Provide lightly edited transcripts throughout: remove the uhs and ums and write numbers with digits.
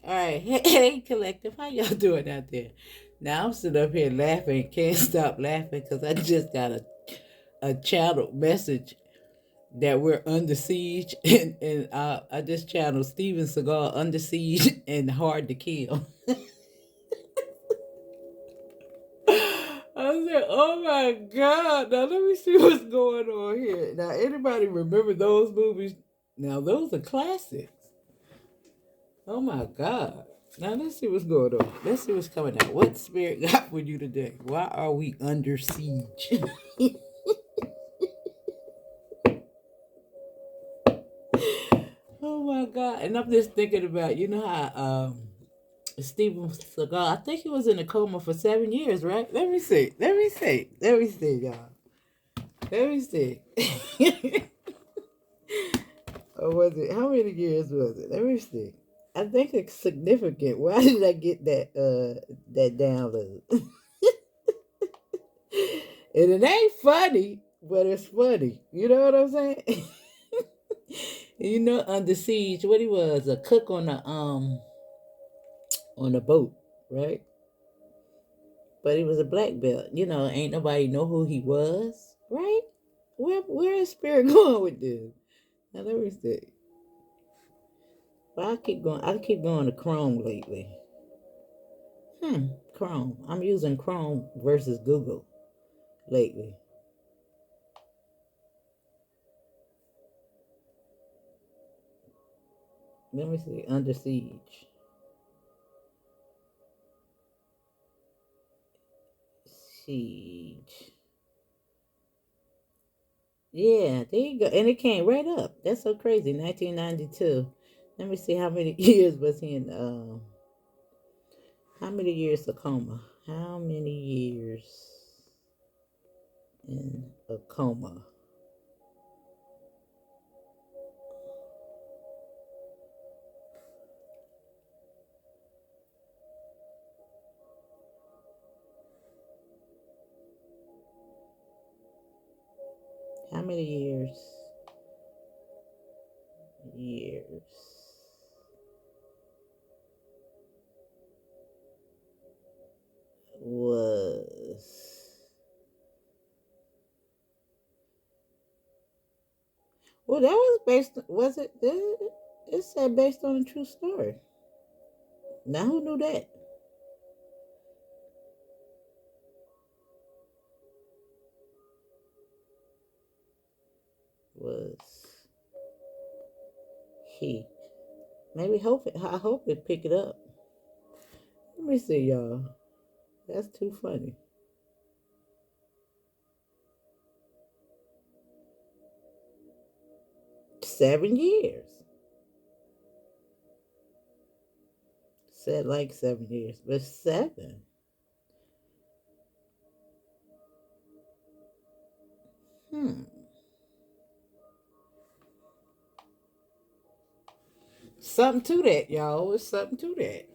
All right. Hey, collective. How y'all doing out there? Now I'm sitting up here laughing. Can't stop laughing because I just got a channel message that we're under siege. And I just channeled Steven Seagal under siege and hard to kill. I said, oh my God. Now let me see what's going on here. Now, anybody remember those movies? Now, those are classics. Oh my God. Now let's see what's going on. Let's see what's coming out. What spirit got for you today? Why are we under siege? Oh my God. And I'm just thinking about, you know how Steven Seagal, I think he was in a coma for 7 years, right? Let me see. Let me see. Let me see, y'all. Let me see. Or was it, how many years was it? Let me see. I think it's significant. Why did I get that download? And it ain't funny, but it's funny. You know what I'm saying? You know, under siege, what he was, a cook on a boat, right? But he was a black belt. You know, ain't nobody know who he was, right? Where is spirit going with this? Now let me see. But I keep going to Chrome lately. Chrome. I'm using Chrome versus Google lately. Let me see. Under siege. Siege. Yeah, there you go. And it came right up. That's so crazy. 1992. Let me see how many years was he in. How many years a coma? How many years in a coma? How many years? Years was. Well, that was based. Was it? It said based on a true story. Now who knew that? Was he? Maybe hope it. I hope it pick it up. Let me see, y'all. That's too funny. 7 years. Said like 7 years, but seven. Hmm. Something to that, y'all. It's something to that.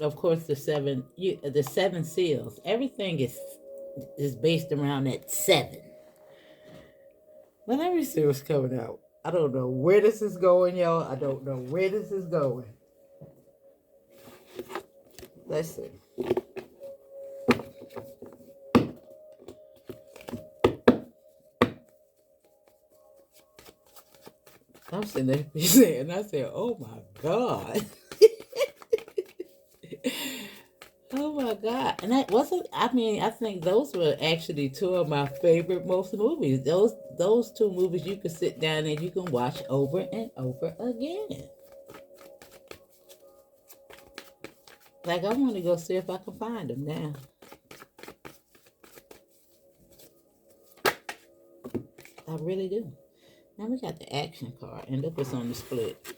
Of course, the seven seals. Everything is based around that seven. But let me see what's coming out. I don't know where this is going, y'all. I don't know where this is going. Let's see. I'm sitting there saying, I said, oh my God. Oh my God. And that wasn't, I mean, I think those were actually two of my favorite most movies. Those two movies you can sit down and you can watch over and over again. Like, I want to go see if I can find them now. I really do. Now we got the action card, and look what's on the split.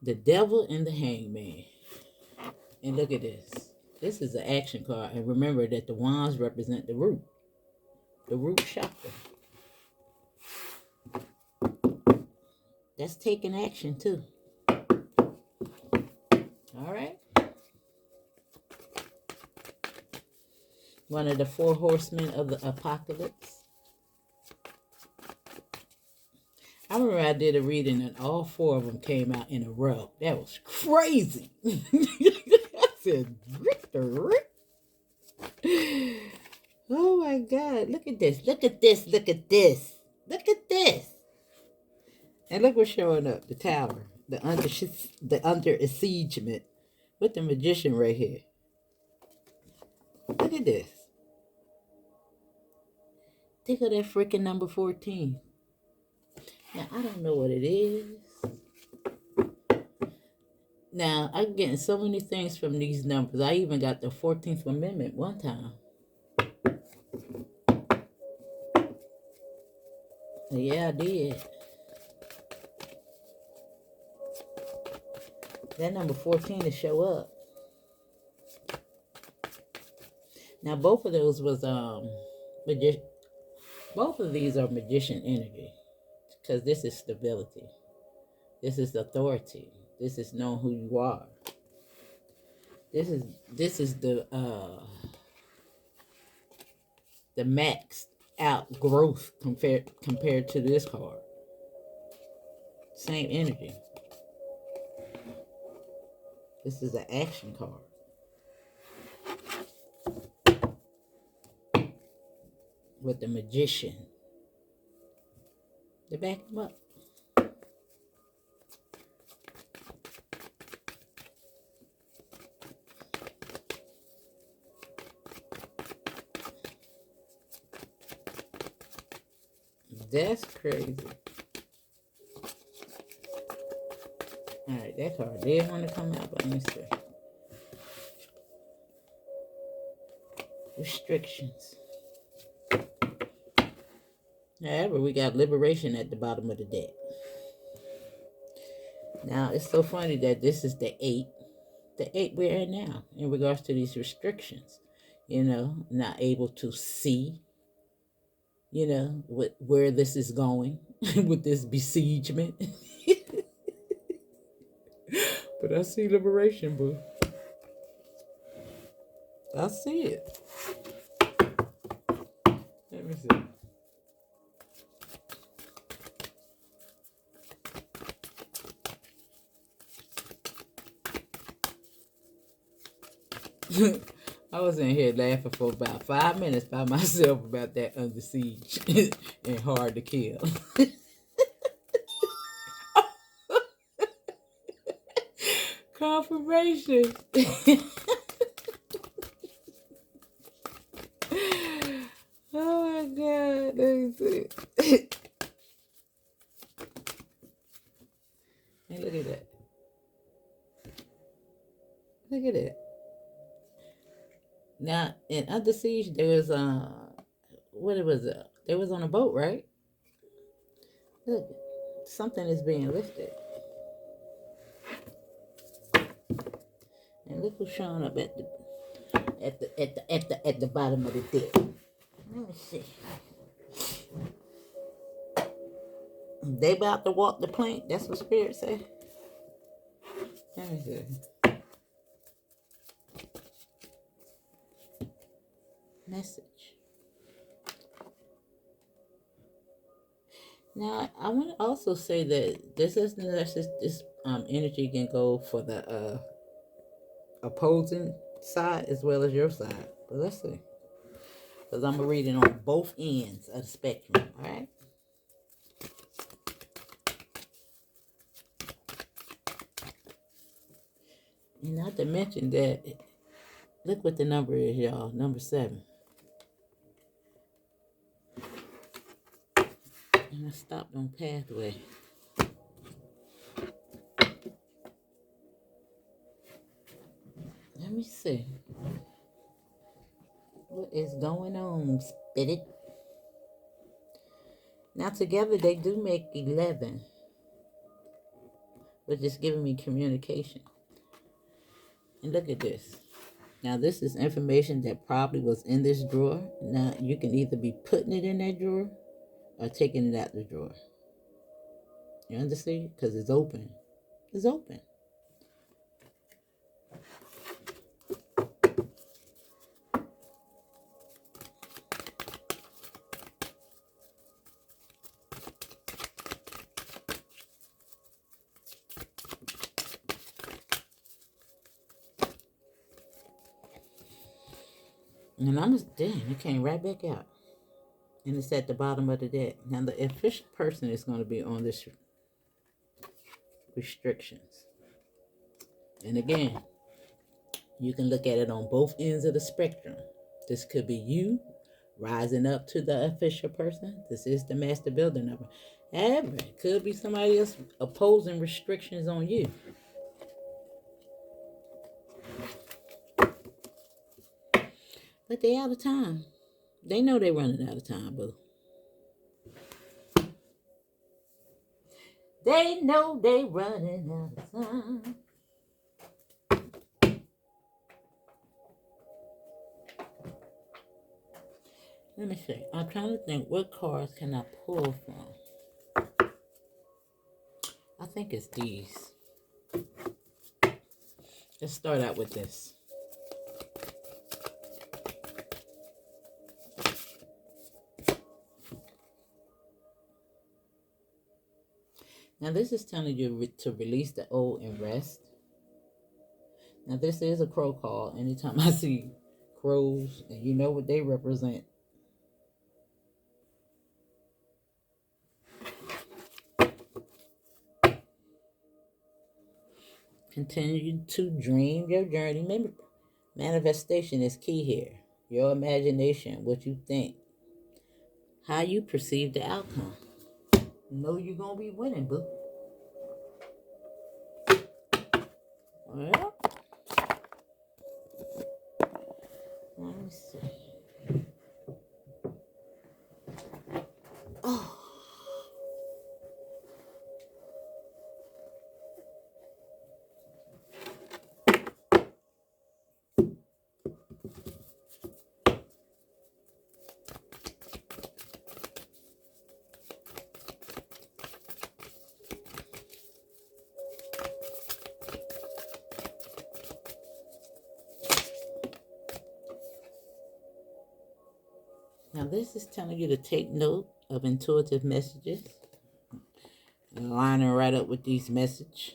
The Devil and the Hangman. And look at this. This is the action card. And remember that the wands represent the root chakra. That's taking action too. All right. One of the four horsemen of the apocalypse. I remember I did a reading and all 4 of them came out in a row. That was crazy. I said, Richter. Oh my God. Look at this. Look at this. Look at this. Look at this. And look what's showing up. The tower. The under siegement. With the magician right here. Look at this. Think of that freaking number 14. Now, I don't know what it is. Now, I'm getting so many things from these numbers. I even got the 14th Amendment one time. Yeah, I did. That number 14 to show up. Now, both of those was both of these are magician energy. Because this is stability. This is authority. This is knowing who you are. This is the maxed out growth compared to this card. Same energy. This is an action card. With the magician. They back him up. That's crazy. Alright, that card did want to come out, but let me see. Restrictions. However, we got liberation at the bottom of the deck. Now, it's so funny that this is the 8. The 8 we're in now in regards to these restrictions. You know, not able to see, you know, where this is going with this besiegement. But I see liberation, boo. I see it. Let me see. I was in here laughing for about 5 minutes by myself about that under siege and hard to kill. Confirmation. Oh my God. Let me see. And look at that. Look at that. Now, in Under Siege, there was, what it was, they was on a boat, right? Look, something is being lifted. And look who's showing up at the bottom of the deck. Let me see. They about to walk the plank. That's what Spirit say. Let me see. Message. Now, I want to also say that this energy can go for the opposing side as well as your side. But let's see. Because I'm reading on both ends of the spectrum. All right. And not to mention that, look what the number is, y'all. Number 7. And I stopped on pathway. Let me see. What is going on, Spirit? Now together they do make 11. But just giving me communication. And look at this. Now this is information that probably was in this drawer. Now you can either be putting it in that drawer or taking it out the drawer. You understand? Because it's open. It's open. And I'm just, damn, it came right back out. And it's at the bottom of the deck. Now, the official person is going to be on this restrictions. And again, you can look at it on both ends of the spectrum. This could be you rising up to the official person. This is the master builder number. However, it could be somebody else opposing restrictions on you. But they out of time. They know they're running out of time, boo. They know they running out of time. Let me see. I'm trying to think, what cards can I pull from? I think it's these. Let's start out with this. Now this is telling you to release the old and rest. Now this is a crow call. Anytime I see crows, and you know what they represent. Continue to dream your journey. Remember, manifestation is key here. Your imagination, what you think, how you perceive the outcome. You know you're going to be winning, boo. Well, let me see. Oh. Now this is telling you to take note of intuitive messages and lining right up with these messages.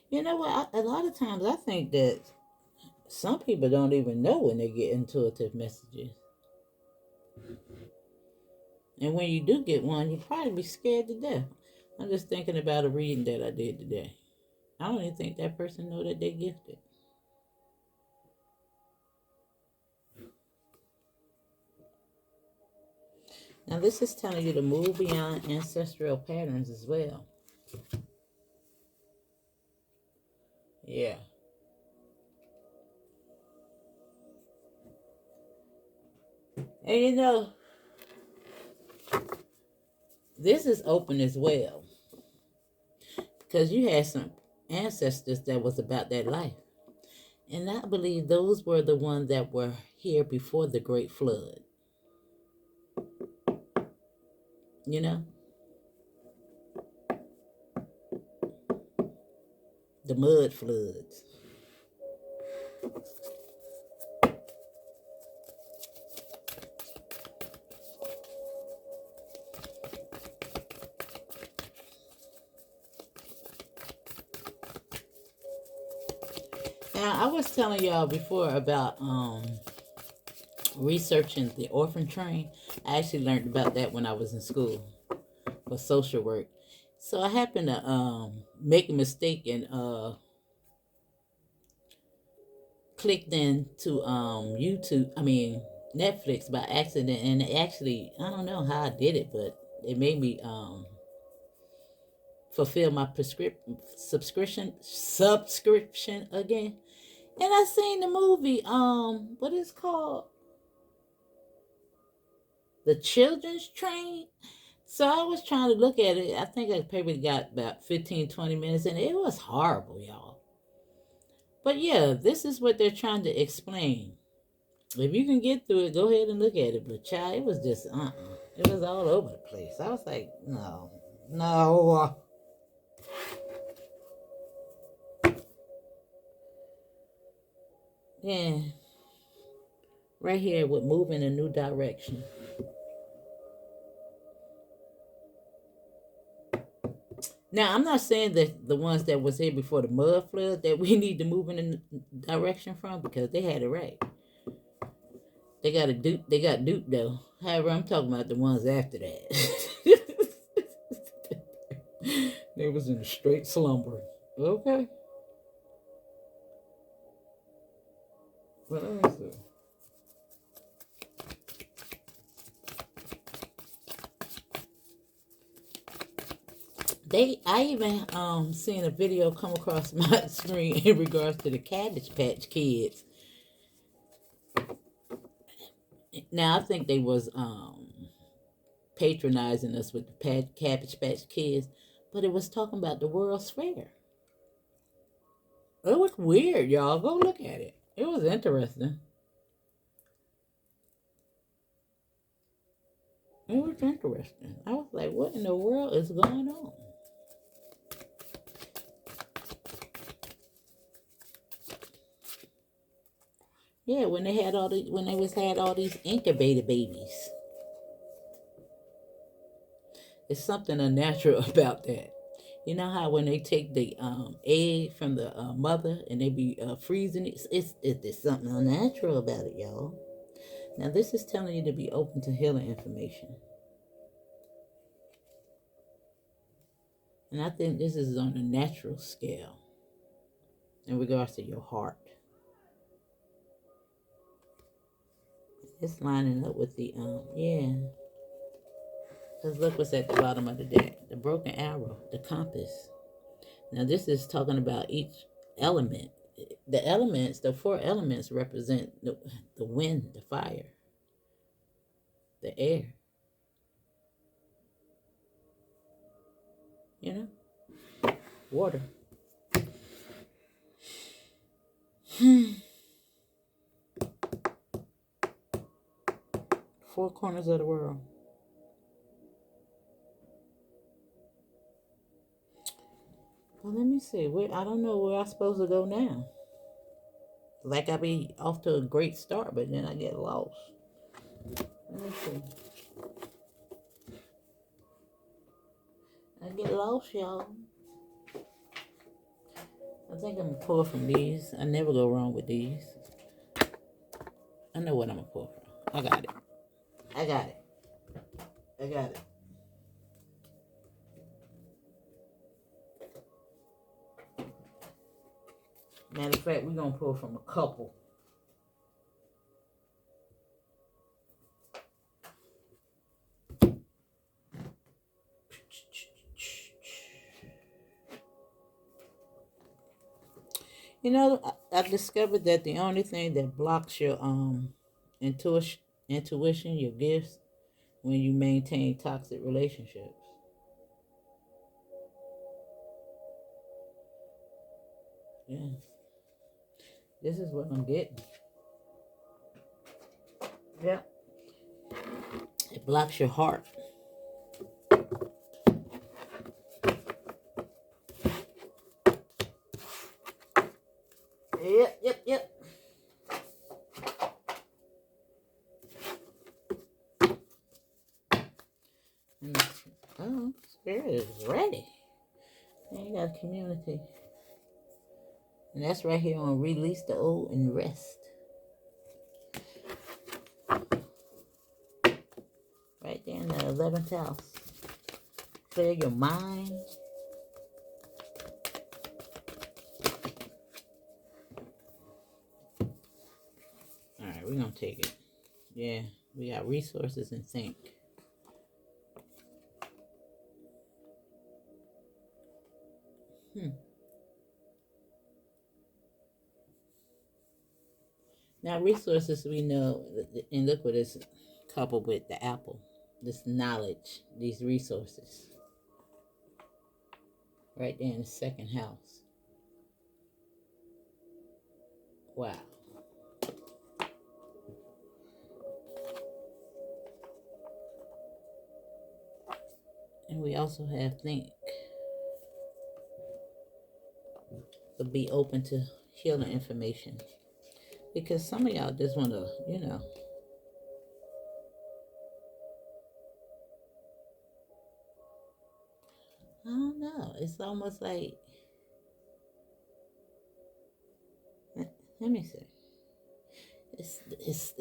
You know what? A lot of times I think that some people don't even know when they get intuitive messages. And when you do get one, you'll probably be scared to death. I'm just thinking about a reading that I did today. I don't even think that person know that they're gifted. Now this is telling you to move beyond ancestral patterns as well. Yeah. And you know, this is open as well. Because you had some ancestors that was about that life. And I believe those were the ones that were here before the Great Flood. You know? The mud floods. Now, I was telling y'all before about researching the orphan train. I actually learned about that when I was in school for social work. So I happened to make a mistake and clicked into Netflix by accident, and it actually, I don't know how I did it, but it made me fulfill my subscription again. And I seen the movie, what is it called? The Children's Train. So I was trying to look at it. I think I probably got about 15-20 minutes, and it was horrible, y'all. But yeah, this is what they're trying to explain. If you can get through it, go ahead and look at it. But child, it was just it was all over the place. I was like, no. Yeah. Right here with move in a new direction. Now, I'm not saying that the ones that was here before the mud flood that we need to move in a direction from, because they had it right. They got duped though. However, I'm talking about the ones after that. They was in a straight slumber. Okay. Well, let me see. I even seen a video come across my screen in regards to the Cabbage Patch Kids. Now I think they was patronizing us with the Cabbage Patch Kids, but it was talking about the World's Fair. It was weird, y'all. Go look at it. It was interesting. It was interesting. I was like, what in the world is going on? Yeah, when they had all these incubator babies. It's something unnatural about that. You know how when they take the egg from the mother and they be freezing it? It's something unnatural about it, y'all. Now this is telling you to be open to healing information. And I think this is on a natural scale in regards to your heart. It's lining up with the, yeah. Because look what's at the bottom of the deck. The broken arrow, the compass. Now this is talking about each element. The elements, the 4 elements represent the wind, the fire, the air. You know? Water. 4 corners of the world. Well, let me see. I don't know where I'm supposed to go now. Like I be off to a great start, but then I get lost. Let me see. I get lost, y'all. I think I'm gonna pull from these. I never go wrong with these. I know what I'm gonna pull from. I got it. I got it. I got it. Matter of fact, we're gonna pull from a couple. You know, I've discovered that the only thing that blocks your intuition, your gifts, when you maintain toxic relationships. Yeah. This is what I'm getting. Yeah. It blocks your heart. Yep. Oh, Spirit is ready. And you got community. And that's right here on Release the Old and Rest. Right there in the 11th house. Clear your mind. Alright, we're going to take it. Yeah, we got resources in sync. Now, resources we know, and look what is coupled with the apple. This knowledge, these resources. Right there in the 2nd house. Wow. And we also have think. But be open to healing information. Because some of y'all just want to, I don't know. It's almost like, let me see. It's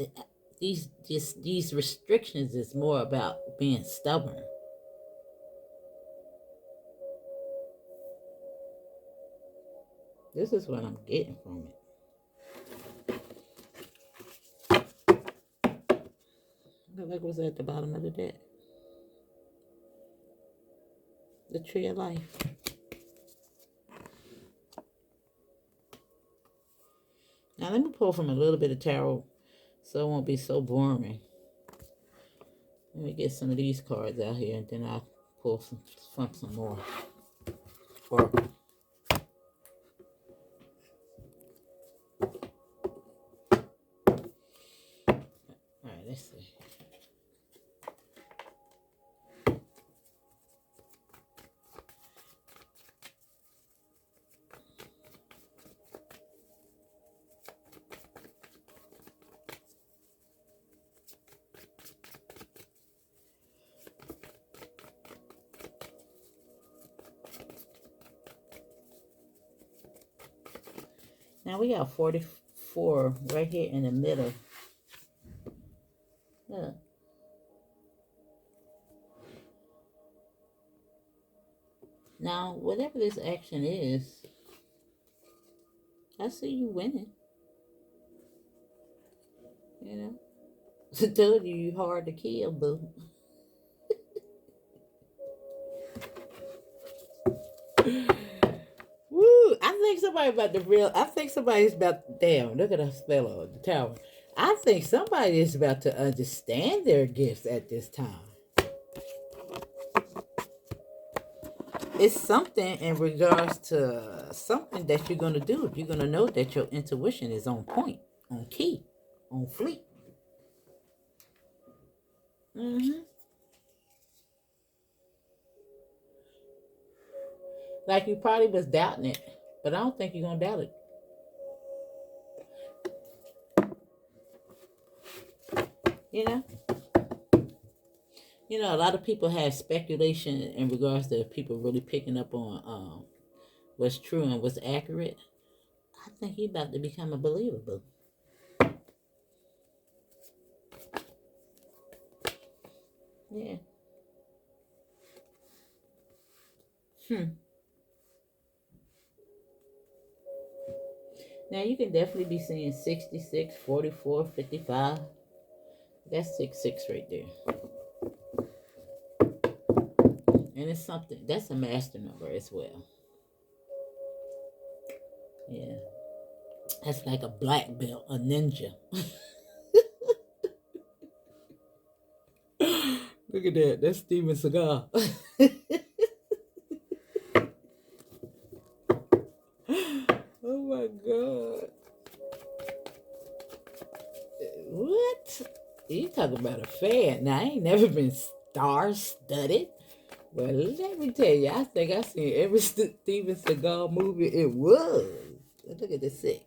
these restrictions is more about being stubborn. This is what I'm getting from it. Look like what's at the bottom of the deck. The tree of life. Now let me pull from a little bit of tarot so it won't be so boring. Let me get some of these cards out here and then I'll pull some more. Oracle. Alright, let's see. Now we got 44 right here in the middle. Look. Now, whatever this action is, I see you winning. You know? I told you hard to kill, boo. Woo! I think somebody's about, damn, look at us fellow at the tower. I think somebody is about to understand their gifts at this time. It's something in regards to something that you're going to do. You're going to know that your intuition is on point, on key, on fleek. Mm-hmm. Like you probably was doubting it, but I don't think you're going to doubt it. You know? You know, a lot of people have speculation in regards to people really picking up on what's true and what's accurate. I think you're about to become a believer, boo. Yeah. Now, you can definitely be seeing 66, 44, 55. That's 66 right there. And it's something, that's a master number as well. Yeah. That's like a black belt, a ninja. Look at that. That's Steven Seagal. Oh my God. What? You talking about a fan. Now, I ain't never been star-studded. Well, let me tell you, I think I seen every Steven Seagal movie it was. Look at the 6.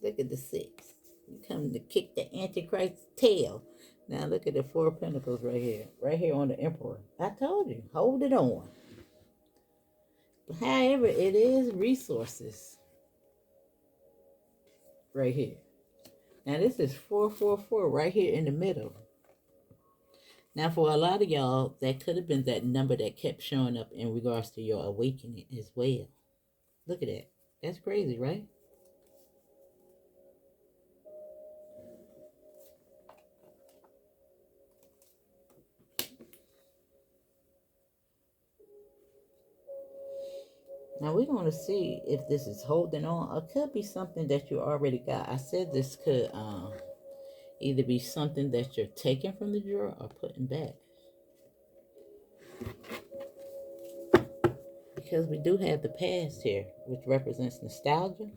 Look at the 6. You come to kick the Antichrist's tail. Now look at the 4 of Pentacles right here. Right here on the Emperor. I told you, hold it on. However, it is resources. Right here. Now this is 444 right here in the middle. Now for a lot of y'all, that could have been that number that kept showing up in regards to your awakening as well. Look at that. That's crazy, right? Now we're going to see if this is holding on. It could be something that you already got. I said this could either be something that you're taking from the drawer or putting back. Because we do have the past here, which represents nostalgia.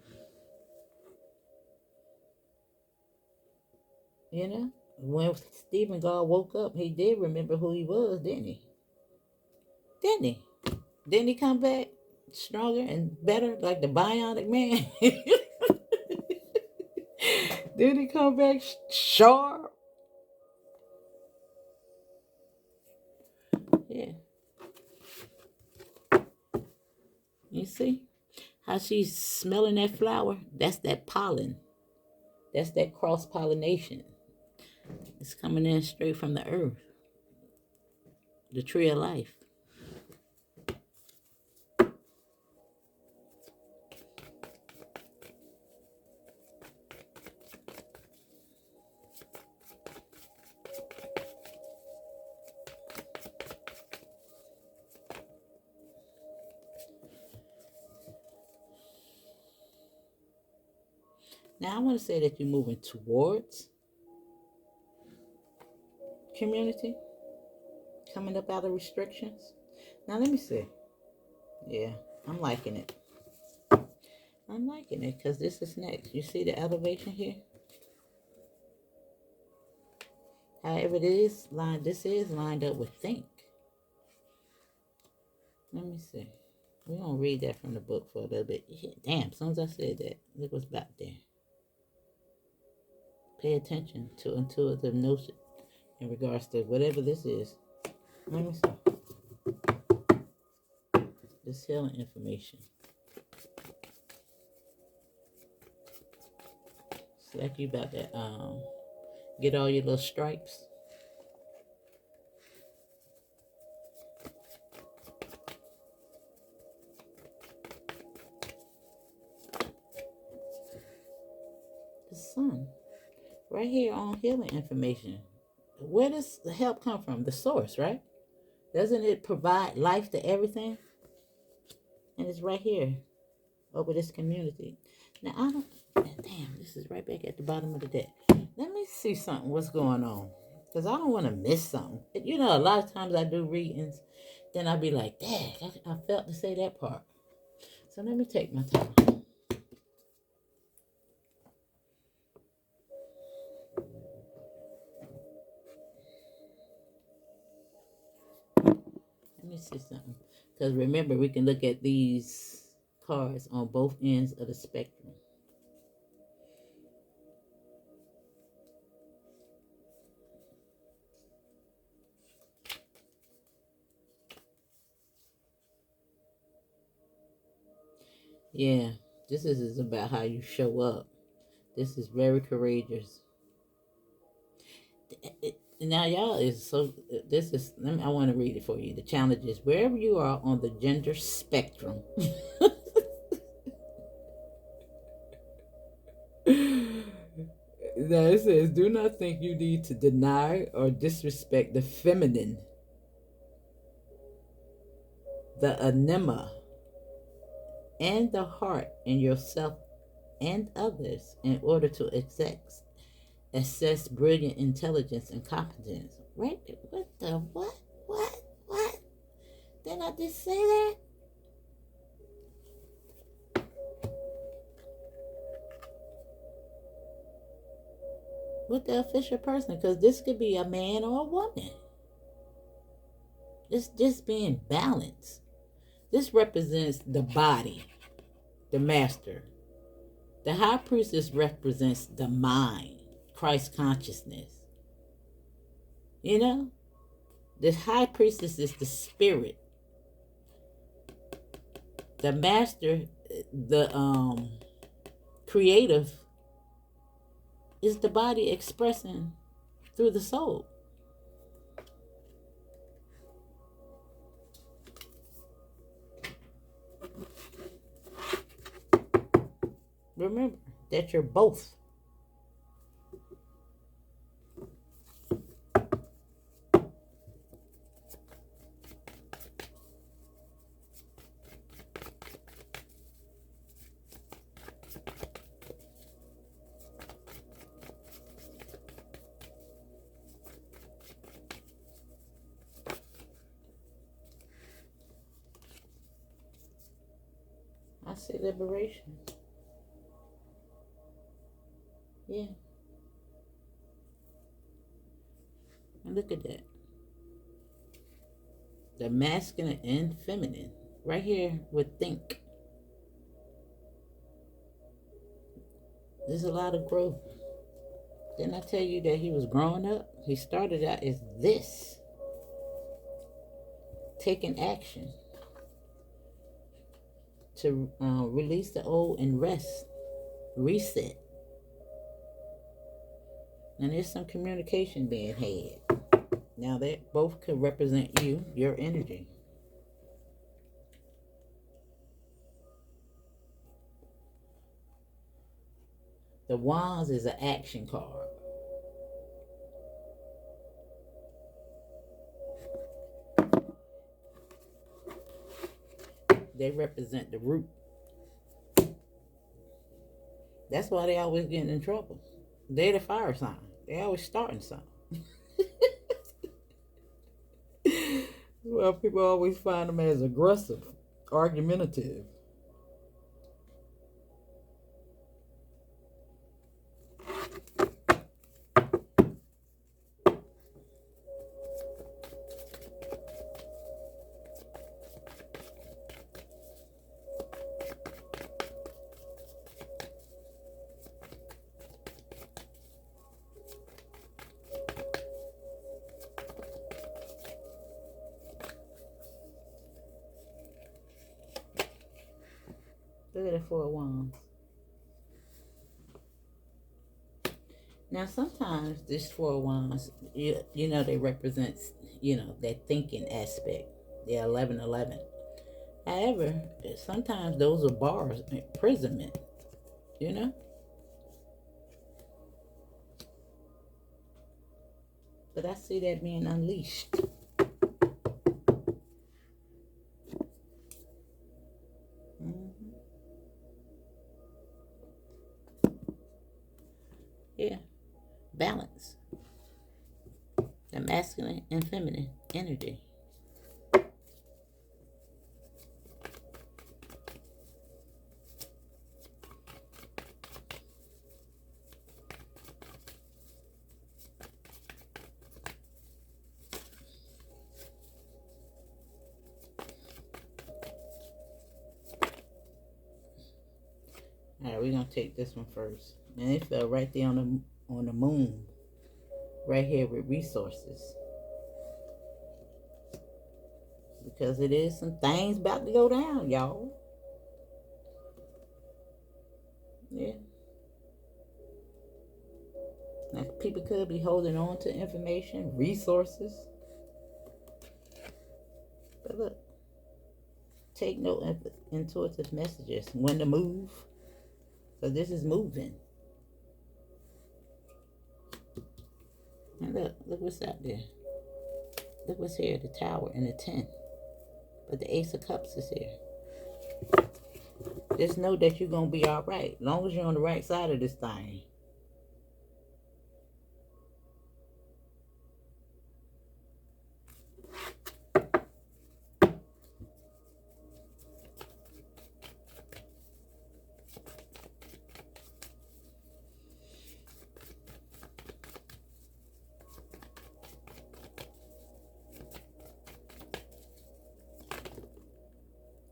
You know? When Stephen God woke up, he did remember who he was, didn't he? Didn't he? Didn't he come back stronger and better like the bionic man? Then he come back sharp. Yeah. You see how she's smelling that flower? That's that pollen. That's that cross pollination. It's coming in straight from the earth, the tree of life. Now I want to say that you're moving towards community, coming up out of restrictions. Now let me see. Yeah, I'm liking it. I'm liking it because this is next. You see the elevation here? However, this is lined up with think. Let me see. We're going to read that from the book for a little bit. Damn, as soon as I said that, look what's back there. Pay attention to intuitive notion in regards to whatever this is. Let me see. This healing information. It's like you about to get all your little stripes. The sun. Right here on healing information. Where does the help come from? The source, right? Doesn't it provide life to everything? And it's right here over this community. Now, I don't... Damn, this is right back at the bottom of the deck. Let me see something. What's going on? Because I don't want to miss something. You know, a lot of times I do readings. Then I'll be like, dang, I felt to say that part. So let me take my time. Let me see something. Because remember, we can look at these cards on both ends of the spectrum. Yeah, this is about how you show up. This is very courageous. Now, y'all is so. This is. I want to read it for you. The challenge is wherever you are on the gender spectrum. Now it says, do not think you need to deny or disrespect the feminine, the anima, and the heart in yourself and others in order to assess brilliant intelligence and competence. Right? What the what? What? Didn't I just say that? With the official person, because this could be a man or a woman. It's just being balanced. This represents the body, the master. The high priestess represents the mind, Christ consciousness. You know? The high priestess is the spirit. The master, the creative, is the body expressing through the soul. Remember that you're both. I say liberation. Yeah. And look at that. The masculine and feminine. Right here with think. There's a lot of growth. Didn't I tell you that he was growing up? He started out as this, taking action to release the old and rest, reset. And there's some communication being had. Now that both could represent you, your energy. The Wands is an action card. They represent the root. That's why they always getting in trouble. They're the fire sign. They always starting something. Well, people always find them as aggressive, argumentative. Look at the Four of Wands. Now, sometimes this Four of Wands, you know, they represent, that thinking aspect, the 1111. However, sometimes those are bars, imprisonment, you know? But I see that being unleashed. Yeah. Balance. The masculine and feminine energy. All right, we're gonna take this one first, and it fell right there on the moon, right here with resources, because it is some things about to go down, y'all. Yeah. Now, people could be holding on to information, resources, but look, take note of intuitive messages when to move. So this is moving. And look what's out there. Look what's here, the Tower and the 10. But the Ace of Cups is here. Just know that you're going to be all right. As long as you're on the right side of this thing.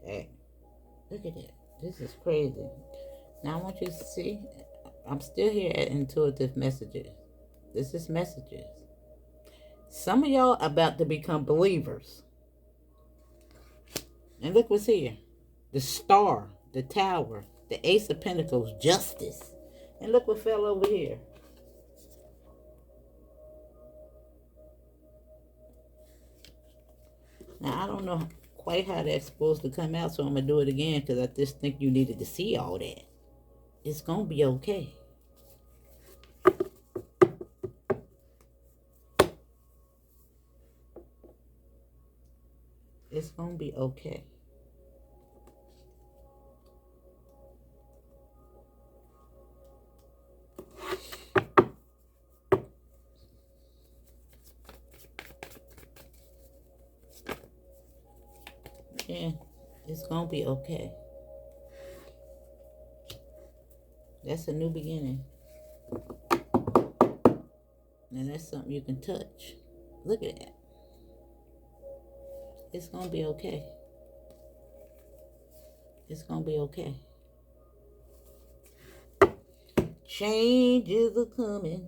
Hey, look at that. This is crazy. Now I want you to see, I'm still here at intuitive messages. This is messages. Some of y'all about to become believers. And look what's here. The Star, the Tower, the Ace of Pentacles, Justice. And look what fell over here. Now, I don't know quite how that's supposed to come out, so I'm going to do it again because I just think you needed to see all that. It's going to be okay. It's going to be okay. Yeah, it's going to be okay. That's a new beginning. And that's something you can touch. Look at that. It's going to be okay. It's going to be okay. Change is a coming.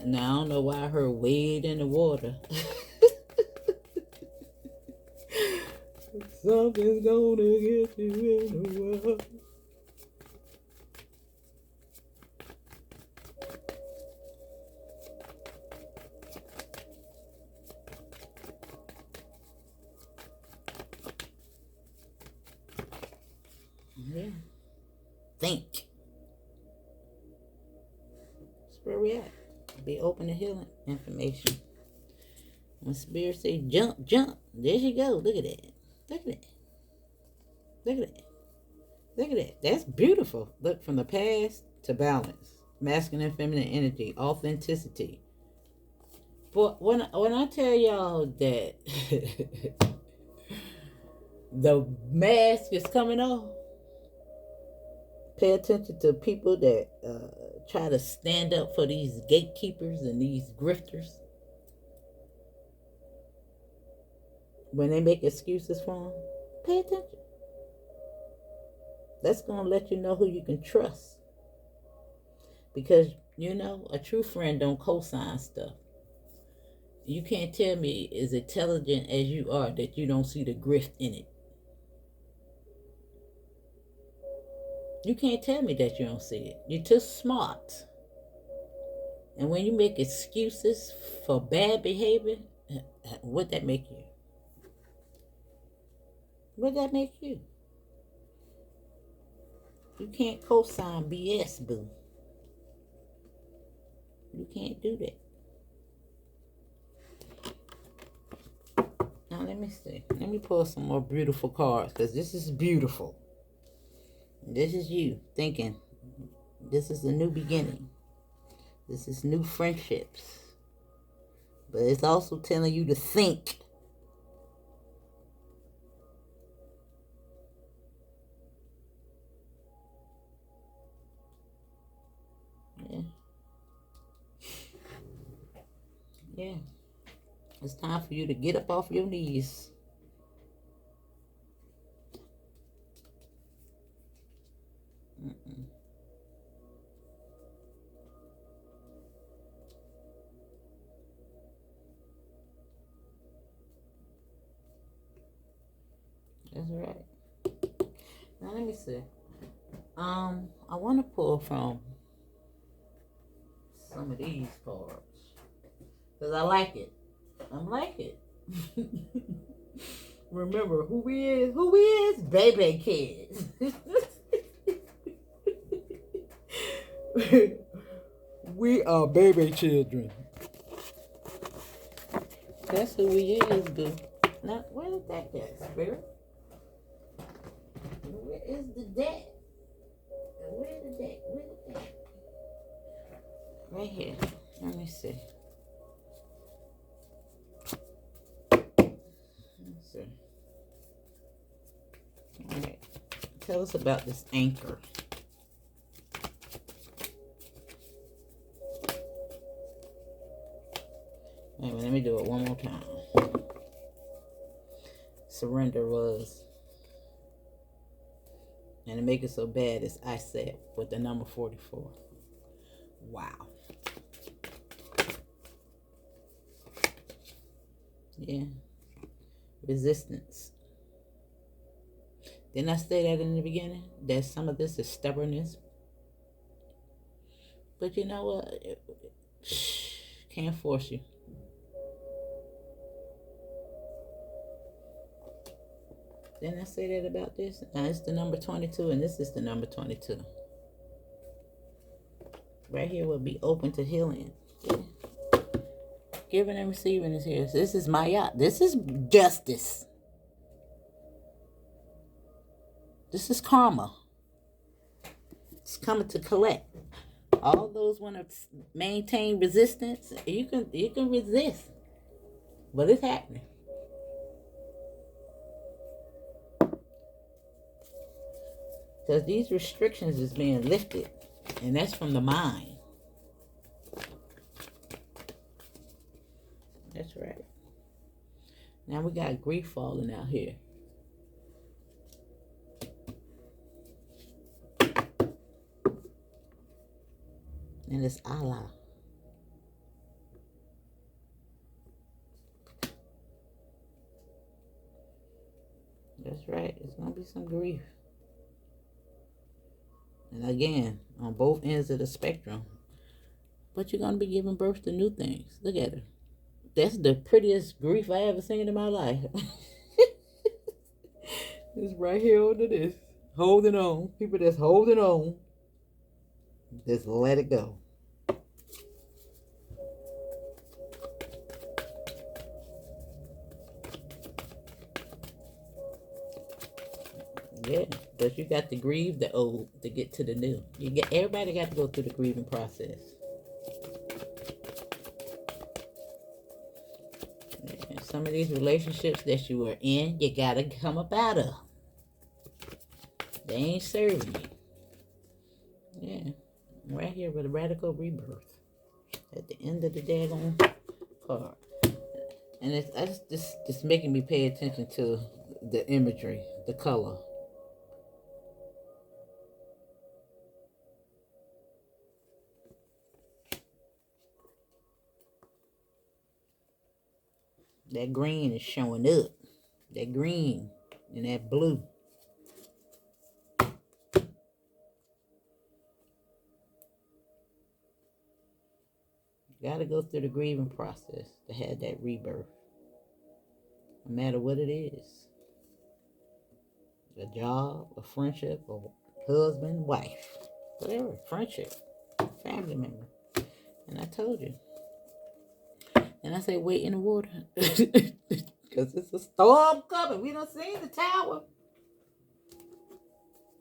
Now, I don't know why I heard wade in the water. Something's gonna get you in the water. Yeah. Think. That's where we at. Be open to healing information. When spirit say jump, jump, there you go. Look at that. Look at that. Look at that. Look at that. That's beautiful. Look, from the past to balance. Masculine and feminine energy. Authenticity. But when I tell y'all that the mask is coming off, pay attention to people that try to stand up for these gatekeepers and these grifters. When they make excuses for them, pay attention. That's going to let you know who you can trust. Because, you know, a true friend don't co-sign stuff. You can't tell me, as intelligent as you are, that you don't see the grift in it. You can't tell me that you don't see it. You're too smart. And when you make excuses for bad behavior, what'd that make you? What'd that make you? You can't co-sign BS, boo. You can't do that. Now, let me see. Let me pull some more beautiful cards, because this is beautiful. This is you thinking this is a new beginning. This is new friendships. But it's also telling you to think. Yeah. Yeah. It's time for you to get up off your knees. That's right. Now let me see. I want to pull from some of these cards because I like it. I like it. Remember who we is? Who we is? Baby kids. We are baby children. That's who we is, boo. Now, where is that at, Spirit? Where is the deck? Where's the deck? Where's the deck? Right here. Let me see. Let's see. All right. Tell us about this anchor. Anyway, let me do it one more time. Surrender was, and to make it so bad as I said, with the number 44. Wow. Yeah. Resistance. Didn't I say that in the beginning? That some of this is stubbornness. But you know what? Can't force you. Didn't I say that about this? Now it's the number 22, and this is the number 22. Right here will be open to healing. Yeah. Giving and receiving is here. So this is my yacht. This is justice. This is karma. It's coming to collect. All those want to maintain resistance. You can resist, but it's happening. Because these restrictions is being lifted, and that's from the mind. That's right. Now we got grief falling out here. And it's Allah. That's right. It's going to be some grief. And again, on both ends of the spectrum. But you're going to be giving birth to new things. Look at her. That's the prettiest grief I ever seen in my life. It's right here under this. Holding on. People that's holding on. Just let it go. Yeah, but you got to grieve the old to get to the new. Everybody got to go through the grieving process. And some of these relationships that you were in, you gotta come up out of. They ain't serving you. Yeah, right here with a radical rebirth at the end of the daggone card. And it's just making me pay attention to the imagery, the color. That green is showing up. That green and that blue. You gotta go through the grieving process to have that rebirth. No matter what it is. A job, a friendship, a husband, wife. Whatever. Friendship. Family member. And I told you. And I say, wait in the water. Because it's a storm coming. We done seen the tower.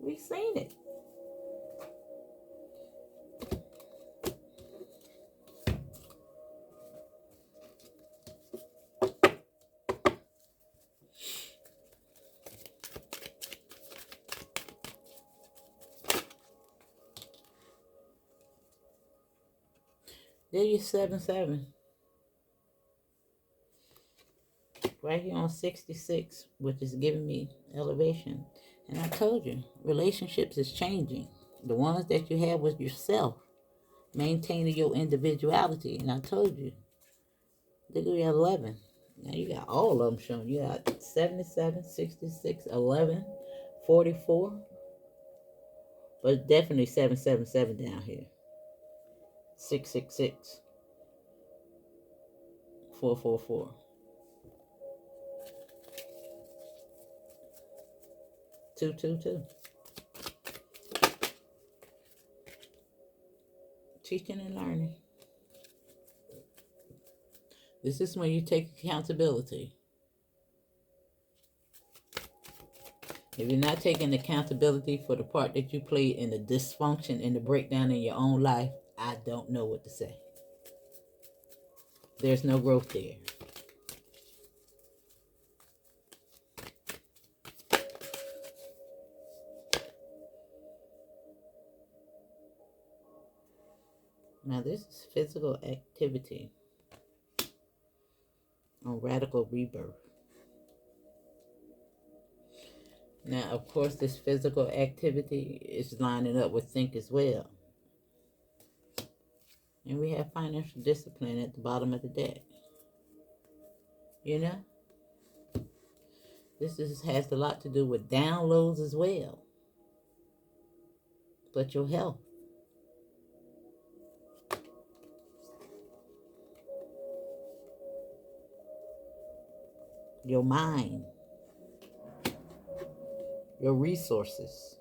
We seen it. There you 7-7. Right here on 66, which is giving me elevation. And I told you, relationships is changing. The ones that you have with yourself, maintaining your individuality. And I told you, look at 11. Now you got all of them showing. You got 77, 66, 11, 44. But definitely 777 down here. 666. 444. 222. Teaching and learning. This is when you take accountability. If you're not taking accountability for the part that you played in the dysfunction and the breakdown in your own life, I don't know what to say. There's no growth there. Now this is physical activity on radical rebirth. Now, of course, this physical activity is lining up with think as well. And we have financial discipline at the bottom of the deck. You know? This has a lot to do with downloads as well. But your health. Your mind. Your resources.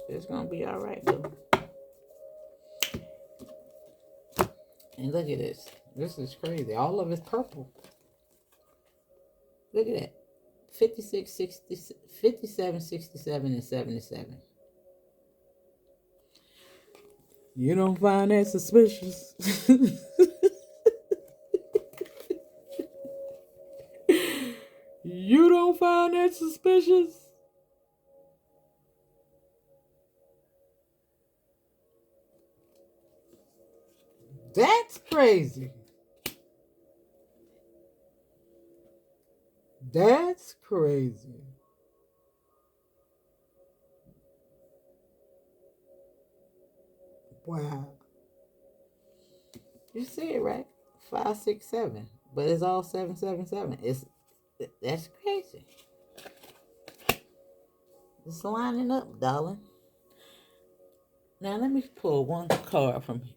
It's going to be all right, boo. And look at this. This is crazy. All of it's purple. Look at that. 56, 60, 57, 67, and 77. You don't find that suspicious? You don't find that suspicious? That's crazy. That's crazy. Wow. You see it, right? 5, 6, 7. But it's all 777. That's crazy. It's lining up, darling. Now let me pull one card from here.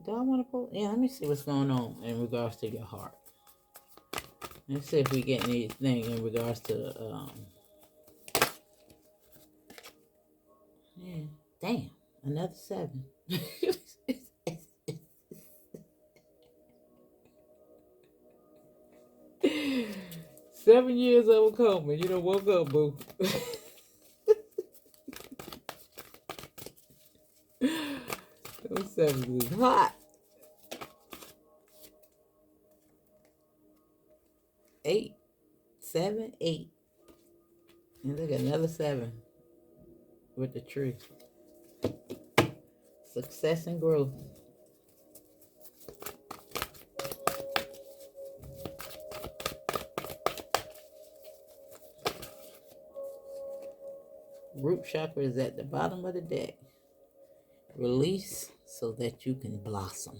Do I want to pull? Yeah, let me see what's going on in regards to your heart. Let's see if we get anything in regards to yeah. Damn, another 7. 7 years overcoming. You don't woke up, boo. Those 7 is hot. 8, 7, 8. And look, another 7 with the tree. Success and growth. Root chakra is at the bottom of the deck. Release so that you can blossom.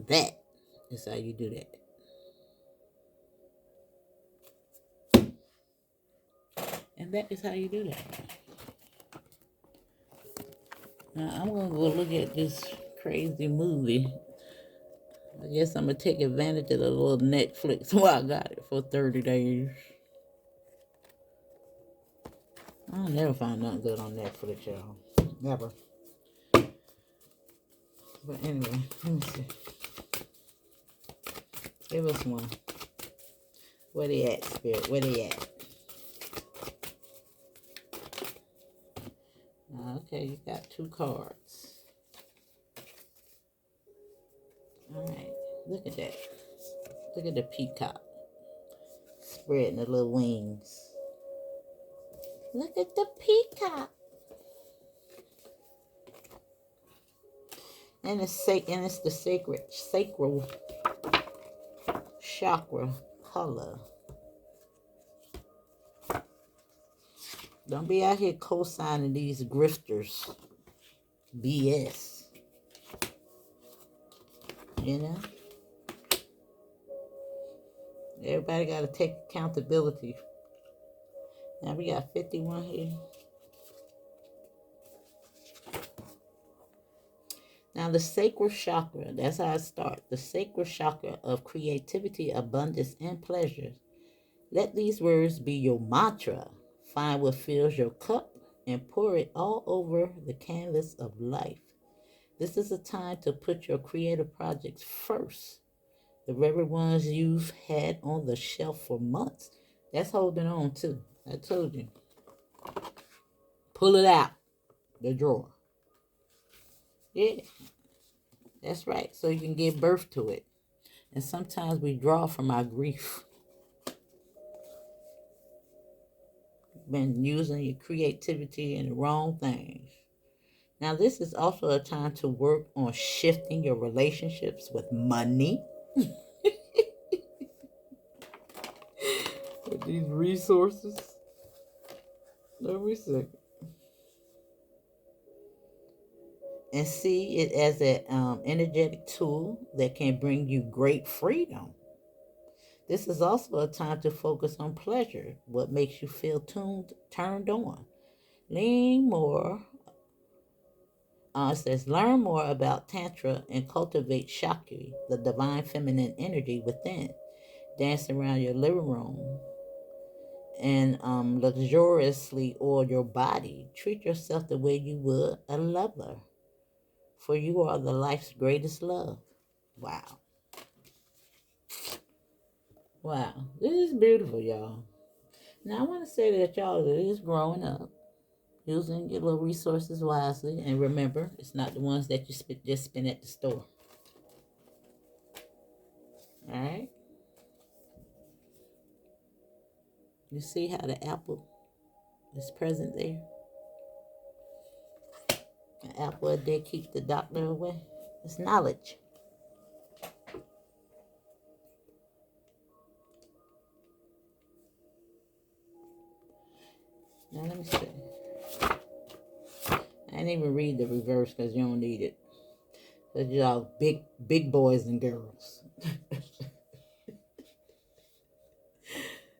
That is how you do that. And that is how you do that. Now, I'm going to go look at this crazy movie. I guess I'm going to take advantage of the little Netflix while I got it for 30 days. I'll never find nothing good on Netflix, y'all. Never. But anyway, let me see. Give us one. Where they at, Spirit? Where they at? Okay, you got 2 cards. Alright, look at that. Look at the peacock. Spreading the little wings. Look at the peacock. And it's the sacral chakra color. Don't be out here co-signing these grifters. BS. You know? Everybody got to take accountability. Now we got 51 here. Now the sacral chakra, that's how I start. The sacral chakra of creativity, abundance, and pleasure. Let these words be your mantra. Find what fills your cup and pour it all over the canvas of life. This is a time to put your creative projects first. The very ones you've had on the shelf for months. That's holding on too. I told you. Pull it out the drawer. Yeah, that's right. So you can give birth to it. And sometimes we draw from our grief. Been using your creativity in the wrong things. Now, this is also a time to work on shifting your relationships with money. With these resources. Let me see. And see it as an energetic tool that can bring you great freedom. This is also a time to focus on pleasure, what makes you feel turned on. Learn more. It says, learn more about Tantra and cultivate Shakti, the divine feminine energy within. Dance around your living room and luxuriously oil your body. Treat yourself the way you would a lover, for you are the life's greatest love. Wow. Wow. This is beautiful, y'all. Now, I want to say that y'all is growing up, using your little resources wisely. And remember, it's not the ones that you just spend at the store. All right? You see how the apple is present there? An apple a day keeps the doctor away. It's knowledge. Now let me see. I ain't can't even read the reverse because you don't need it. Because y'all big boys and girls.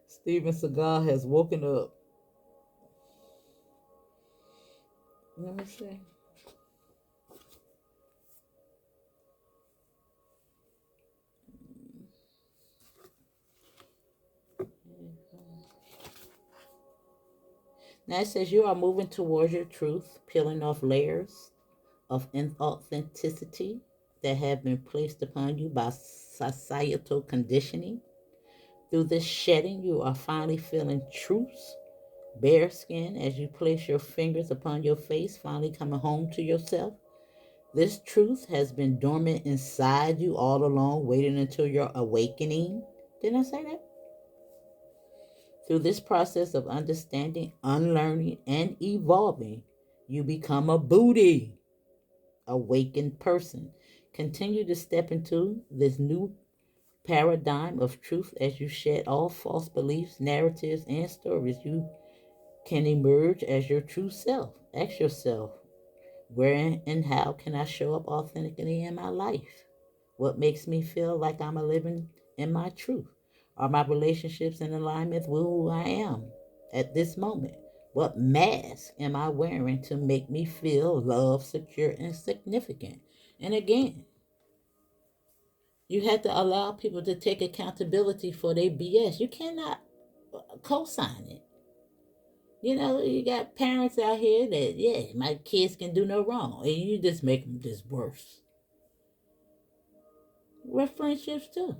Steven Seagal has woken up. Let me see. Now it says you are moving towards your truth, peeling off layers of inauthenticity that have been placed upon you by societal conditioning. Through this shedding, you are finally feeling truths, bare skin, as you place your fingers upon your face, finally coming home to yourself. This truth has been dormant inside you all along, waiting until your awakening. Didn't I say that? Through this process of understanding, unlearning, and evolving, you become a Buddhi, awakened person. Continue to step into this new paradigm of truth as you shed all false beliefs, narratives, and stories. You can emerge as your true self. Ask yourself, where and how can I show up authentically in my life? What makes me feel like I'm living in my truth? Are my relationships in alignment with who I am at this moment? What mask am I wearing to make me feel loved, secure, and significant? And again, you have to allow people to take accountability for their BS. You cannot co-sign it. You know, you got parents out here that, yeah, my kids can do no wrong. And you just make them just worse. We're friendships too.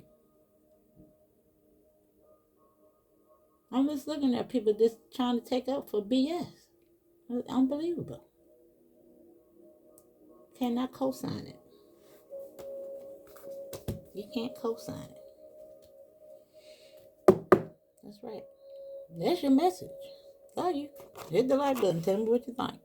I'm just looking at people just trying to take up for BS. It's unbelievable. Cannot co-sign it. You can't co-sign it. That's right. That's your message. Love you. Hit the like button. Tell me what you think.